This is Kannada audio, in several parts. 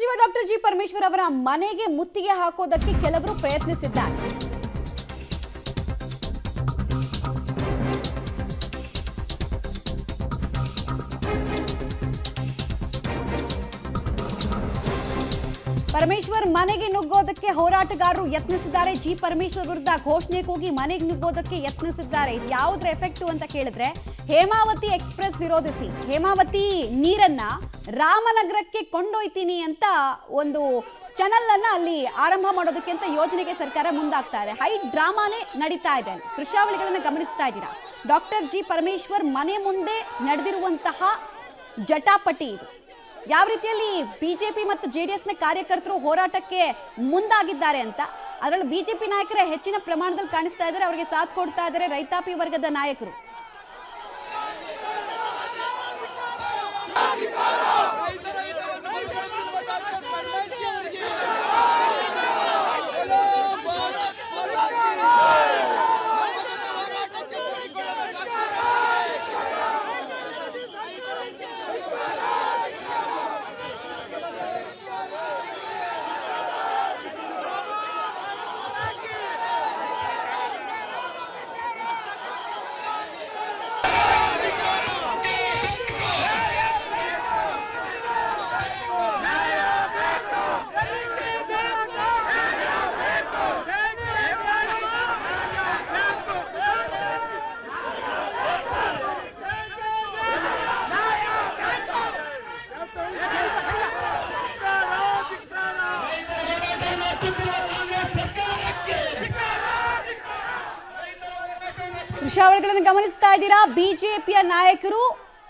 ಸಚಿವ ಡಾಕ್ಟರ್ ಜಿ ಪರಮೇಶ್ವರ್ ಅವರ ಮನೆಗೆ ಮುತ್ತಿಗೆ ಹಾಕೋದಕ್ಕೆ ಕೆಲವರು ಪ್ರಯತ್ನಿಸಿದ್ದಾರೆ. ಪರಮೇಶ್ವರ್ ಮನೆಗೆ ನುಗ್ಗೋದಕ್ಕೆ ಹೋರಾಟಗಾರರು ಯತ್ನಿಸಿದ್ದಾರೆ. ಜಿ ಪರಮೇಶ್ವರ್ ವಿರುದ್ಧ ಘೋಷಣೆ ಕೂಗಿ ಮನೆಗೆ ನುಗ್ಗೋದಕ್ಕೆ ಯತ್ನಿಸಿದ್ದಾರೆ. ಇದು ಯಾವುದ್ರ ಎಫೆಕ್ಟು ಅಂತ ಕೇಳಿದ್ರೆ, ಹೇಮಾವತಿ ಎಕ್ಸ್ಪ್ರೆಸ್ ವಿರೋಧಿಸಿ ಹೇಮಾವತಿ ನೀರನ್ನ ರಾಮನಗರಕ್ಕೆ ಕೊಂಡೊಯ್ತೀನಿ ಅಂತ ಒಂದು ಚಾನಲ್ ಅನ್ನ ಅಲ್ಲಿ ಆರಂಭ ಮಾಡೋದಕ್ಕೆ ಅಂತ ಯೋಜನೆಗೆ ಸರ್ಕಾರ ಮುಂದಾಗ್ತಾ ಇದೆ. ಹೈ ಡ್ರಾಮಾನೇ ನಡೀತಾ ಇದೆ. ದೃಶ್ಯಾವಳಿಗಳನ್ನ ಗಮನಿಸ್ತಾ ಇದ್ದೀರಾ. ಡಾಕ್ಟರ್ ಜಿ ಪರಮೇಶ್ವರ್ ಮನೆ ಮುಂದೆ ನಡೆದಿರುವಂತಹ ಜಟಾಪಟಿ ಇದು. ಯಾವ ರೀತಿಯಲ್ಲಿ ಬಿಜೆಪಿ ಮತ್ತು ಜೆಡಿಎಸ್ ನ ಕಾರ್ಯಕರ್ತರು ಹೋರಾಟಕ್ಕೆ ಮುಂದಾಗಿದ್ದಾರೆ ಅಂತ, ಅದರಲ್ಲಿ ಬಿಜೆಪಿ ನಾಯಕರೇ ಹೆಚ್ಚಿನ ಪ್ರಮಾಣದಲ್ಲಿ ಕಾಣಿಸ್ತಾ ಇದ್ದಾರೆ. ಅವರಿಗೆ ಸಾಥ್ ಕೊಡ್ತಾ ಇದ್ದಾರೆ ರೈತಾಪಿ ವರ್ಗದ ನಾಯಕರು. ದೃಶ್ಯಾವಳಿಗಳನ್ನು ಗಮನಿಸ್ತಾ ಇದ್ದೀರಾ. ಬಿಜೆಪಿಯ ನಾಯಕರು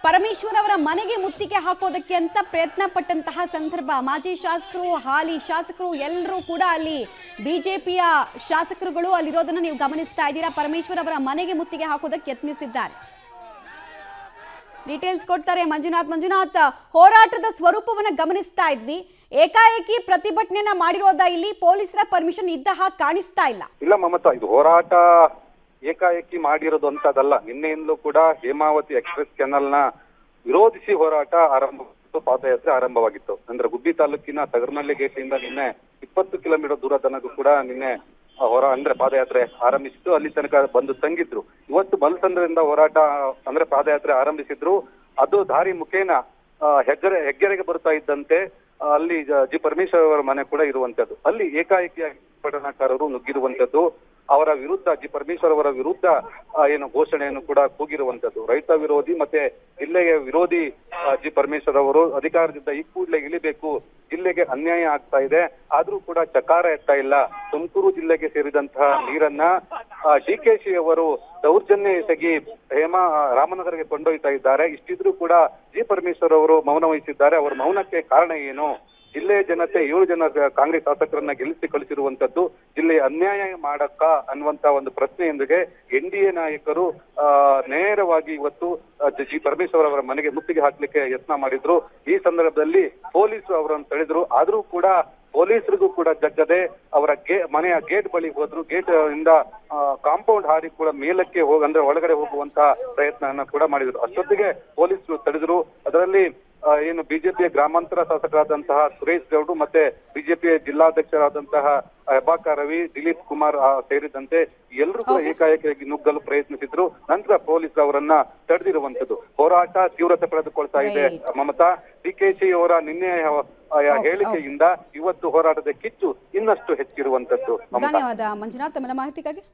ಪರಮೇಶ್ವರ್ ಅವರ ಮನೆಗೆ ಮುತ್ತಿಗೆ ಹಾಕೋದಕ್ಕೆ ಅಂತ ಪ್ರಯತ್ನ ಪಟ್ಟಂತಹ ಸಂದರ್ಭ. ಮಾಜಿ ಶಾಸಕರು, ಹಾಲಿ ಶಾಸಕರು ಎಲ್ಲರೂ ಕೂಡ ಅಲ್ಲಿ ಬಿಜೆಪಿಯ ಶಾಸಕರುಗಳು ಅಲ್ಲಿರೋದನ್ನ ನೀವು ಗಮನಿಸ್ತಾ ಇದ್ದೀರಾ. ಪರಮೇಶ್ವರ್ ಅವರ ಮನೆಗೆ ಮುತ್ತಿಗೆ ಹಾಕೋದಕ್ಕೆ ಯತ್ನಿಸಿದ್ದಾರೆ. ಡೀಟೇಲ್ಸ್ ಕೊಡ್ತಾರೆ ಮಂಜುನಾಥ್. ಹೋರಾಟದ ಸ್ವರೂಪವನ್ನ ಗಮನಿಸ್ತಾ ಇದ್ವಿ. ಏಕಾಏಕಿ ಪ್ರತಿಭಟನೆಯನ್ನ ಮಾಡಿರೋದಾ ಇಲ್ಲಿ? ಪೊಲೀಸರ ಪರ್ಮಿಷನ್ ಇದ್ದ ಹಾಗೆ ಕಾಣಿಸ್ತಾ ಇಲ್ಲ. ಇಲ್ಲ ಮಮತಾ, ಇದು ಹೋರಾಟ ಏಕಾಏಕಿ ಮಾಡಿರೋದು ಅಂತದಲ್ಲ. ನಿನ್ನೆಯಿಂದಲೂ ಕೂಡ ಹೇಮಾವತಿ ಎಕ್ಸ್ಪ್ರೆಸ್ ಕೆನಲ್ ನ ವಿರೋಧಿಸಿ ಹೋರಾಟ ಆರಂಭವಾಗಿತ್ತು, ಪಾದಯಾತ್ರೆ ಆರಂಭವಾಗಿತ್ತು. ಅಂದ್ರೆ ಗುಬ್ಬಿ ತಾಲೂಕಿನ ತಗರ್ನಳ್ಳಿ ಗೇಟ್ ಇಂದ ನಿನ್ನೆ 20 ಕಿಲೋಮೀಟರ್ ದೂರ ತನಕ ಕೂಡ ನಿನ್ನೆ ಅಂದ್ರೆ ಪಾದಯಾತ್ರೆ ಆರಂಭಿಸಿದ್ದು. ಅಲ್ಲಿ ತನಕ ಬಂದು ತಂಗಿದ್ರು. ಇವತ್ತು ಬಲಸಂದ್ರದಿಂದ ಹೋರಾಟ ಅಂದ್ರೆ ಪಾದಯಾತ್ರೆ ಆರಂಭಿಸಿದ್ರು. ಅದು ದಾರಿ ಮುಖೇನ ಹೆಗ್ಗೆರೆಗೆ ಬರ್ತಾ ಇದ್ದಂತೆ ಅಲ್ಲಿ ಜಿ ಪರಮೇಶ್ವರ್ ಅವರ ಮನೆ ಕೂಡ ಇರುವಂತದ್ದು. ಅಲ್ಲಿ ಏಕಾಏಕಿಯಾಗಿ ಪ್ರತಿಭಟನಾಕಾರರು ನುಗ್ಗಿರುವಂತದ್ದು. ಅವರ ವಿರುದ್ಧ, ಜಿ ಪರಮೇಶ್ವರ್ ಅವರ ವಿರುದ್ಧ ಏನು ಘೋಷಣೆಯನ್ನು ಕೂಡ ಕೂಗಿರುವಂತದ್ದು. ರೈತ ವಿರೋಧಿ ಮತ್ತೆ ಜಿಲ್ಲೆಯ ವಿರೋಧಿ ಜಿ ಪರಮೇಶ್ವರ್ ಅವರು ಅಧಿಕಾರದಿಂದ ಈ ಕೂಡಲೇ ಇಳಿಬೇಕು, ಜಿಲ್ಲೆಗೆ ಅನ್ಯಾಯ ಆಗ್ತಾ ಇದೆ, ಆದ್ರೂ ಕೂಡ ಚಕಾರ ಎತ್ತಾ ಇಲ್ಲ. ತುಮಕೂರು ಜಿಲ್ಲೆಗೆ ಸೇರಿದಂತಹ ನೀರನ್ನ ಡಿಕೆಶಿ ಅವರು ದೌರ್ಜನ್ಯ ಎಸಗಿ ರಾಮನಗರಕ್ಕೆ ಕೊಂಡೊಯ್ತಾ ಇದ್ದಾರೆ. ಇಷ್ಟಿದ್ರೂ ಕೂಡ ಜಿ ಪರಮೇಶ್ವರ್ ಅವರು ಮೌನ ವಹಿಸಿದ್ದಾರೆ. ಅವರ ಮೌನಕ್ಕೆ ಕಾರಣ ಏನು? ಜಿಲ್ಲೆಯ ಜನತೆ 7 ಜನ ಕಾಂಗ್ರೆಸ್ ಶಾಸಕರನ್ನ ಗೆಲ್ಲಿಸಿ ಕಳಿಸಿರುವಂತದ್ದು ಜಿಲ್ಲೆಯ ಅನ್ಯಾಯ ಮಾಡಕ್ಕ ಅನ್ನುವಂತ ಒಂದು ಪ್ರಶ್ನೆಯೊಂದಿಗೆ NDA ನಾಯಕರು ನೇರವಾಗಿ ಇವತ್ತು ಜಿ ಪರಮೇಶ್ವರ್ ಅವರ ಮನೆಗೆ ಮುತ್ತಿಗೆ ಹಾಕ್ಲಿಕ್ಕೆ ಯತ್ನ ಮಾಡಿದ್ರು. ಈ ಸಂದರ್ಭದಲ್ಲಿ ಪೊಲೀಸರು ಅವರನ್ನು ತಡೆದ್ರು. ಆದ್ರೂ ಕೂಡ ಪೊಲೀಸರಿಗೂ ಕೂಡ ಜಗ್ಗದೆ ಅವರ ಮನೆಯ ಗೇಟ್ ಬಳಿ ಹೋದ್ರು. ಗೇಟ್ ಇಂದ ಕಾಂಪೌಂಡ್ ಹಾರಿ ಕೂಡ ಮೇಲಕ್ಕೆ ಅಂದ್ರೆ ಒಳಗಡೆ ಹೋಗುವಂತ ಪ್ರಯತ್ನ ಕೂಡ ಮಾಡಿದ್ರು. ಅಷ್ಟೊತ್ತಿಗೆ ಪೊಲೀಸರು ತಡೆದ್ರು. ಅದರಲ್ಲಿ ಏನು ಬಿಜೆಪಿಯ ಗ್ರಾಮಾಂತರ ಶಾಸಕರಾದಂತಹ ಸುರೇಶ್ ಗೌಡ್ರು ಮತ್ತೆ ಬಿಜೆಪಿಯ ಜಿಲ್ಲಾಧ್ಯಕ್ಷರಾದಂತಹ ಹೆಬ್ಬಾಕ ರವಿ, ದಿಲೀಪ್ ಕುಮಾರ್ ಸೇರಿದಂತೆ ಎಲ್ಲರೂ ಕೂಡ ಏಕಾಏಕಿಯಾಗಿ ನುಗ್ಗಲು ಪ್ರಯತ್ನಿಸಿದ್ರು. ನಂತರ ಪೊಲೀಸರು ಅವರನ್ನ ತಡೆದಿರುವಂತದ್ದು. ಹೋರಾಟ ತೀವ್ರತೆ ಪಡೆದುಕೊಳ್ತಾ ಇದೆ ಮಮತಾ. ಡಿಕೆಶಿ ಅವರ ನಿನ್ನೆ ಹೇಳಿಕೆಯಿಂದ ಇವತ್ತು ಹೋರಾಟದ ಕಿಚ್ಚು ಇನ್ನಷ್ಟು ಹೆಚ್ಚಿರುವಂತದ್ದು. ಧನ್ಯವಾದ ಮಂಜುನಾಥ್, ತಮ್ಮ ಮಾಹಿತಿಗಾಗಿ.